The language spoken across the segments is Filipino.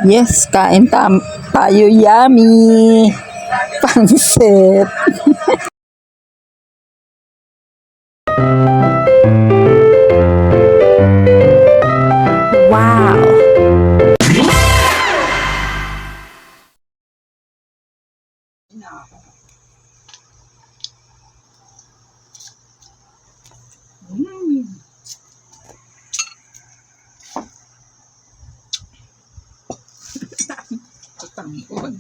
Yes, kain tayo. Yummy! Pansit. Wow! Katangkod.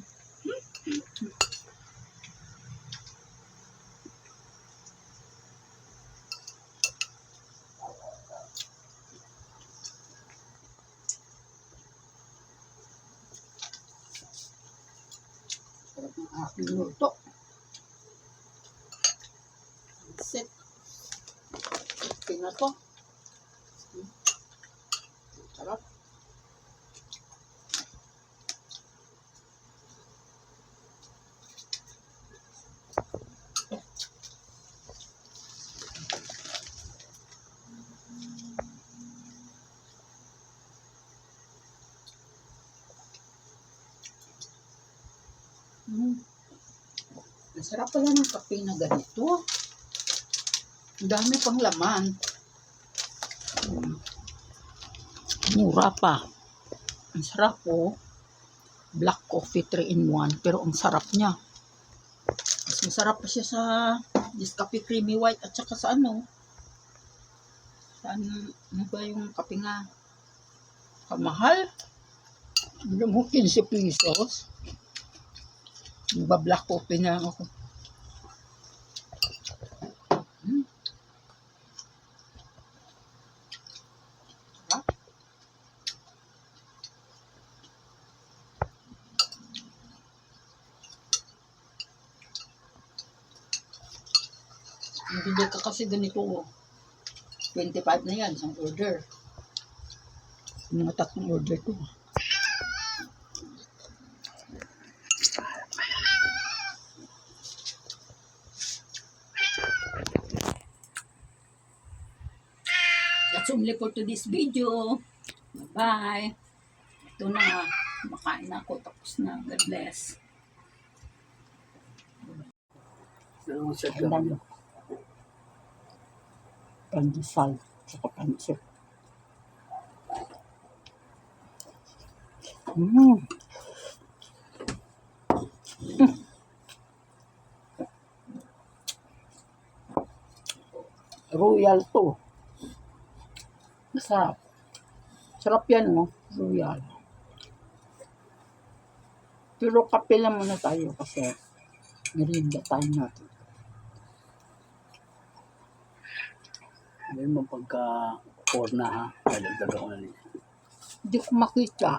Sarap ng aking luto. Set. Okay na to. Sarap. Masarap pala ng kape na ganito. Ang dami pang laman. Mura pa. Ang sarap po. Black coffee 3-in-1. Pero ang sarap niya. Mas masarap pa siya sa Nescafe Creamy White at saka sa ano. Ano ba yung kape nga? Kamahal. Alam mo, 15 pesos. Black coffee na ako. Bili ka kasi ganito. 25 na yan, isang order. Mga 3 order ko. That's only for today's video. Bye-bye. Ito na. Makain na ako. Tapos na. God bless. Ang pandesal. Saka pansit. Royal to. Masarap. Sarap yan, no? Royal. Pero kape lang muna tayo kasi merienda tayo natin. Hindi mo pagka-4 na ha, dagdag ako na nila. Hindi ko makita.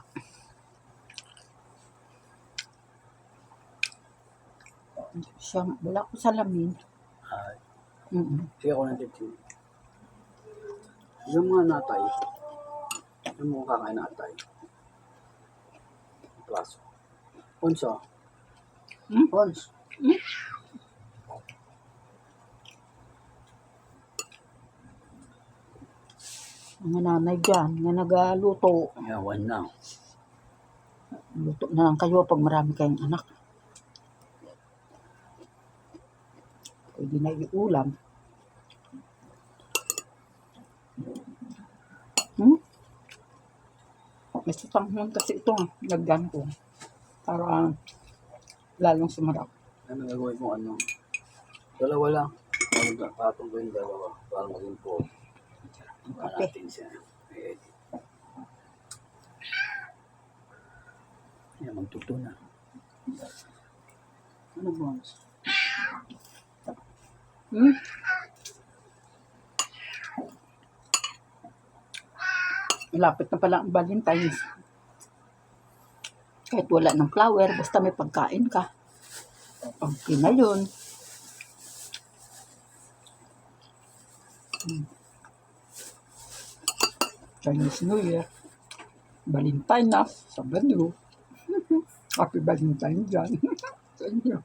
Wala ko salamin. Kaya ako nandito. Yung mga natay, yung mga kakain na natay. Plaso. Ponso. Pons. Mga nanay dyan, nga nagaluto. Yawan na. Luto na lang kayo pag marami kayong anak. Pwede na iulam. May sutanghon kasi ito. Lagyan ko. Para lalong sumarap. Ano gagawin mo ano? Dalawa lang. Patong ko yung dalawa. Para maging po. Natin siya. Yan, magtuto na. Ano ba? Malapit na pala ang Valentine's. Kahit wala ng flower, basta may pagkain ka. Okay na yun. Chinese New Year. Valentine na. Sabado. Happy Valentine dyan. Sa inyo.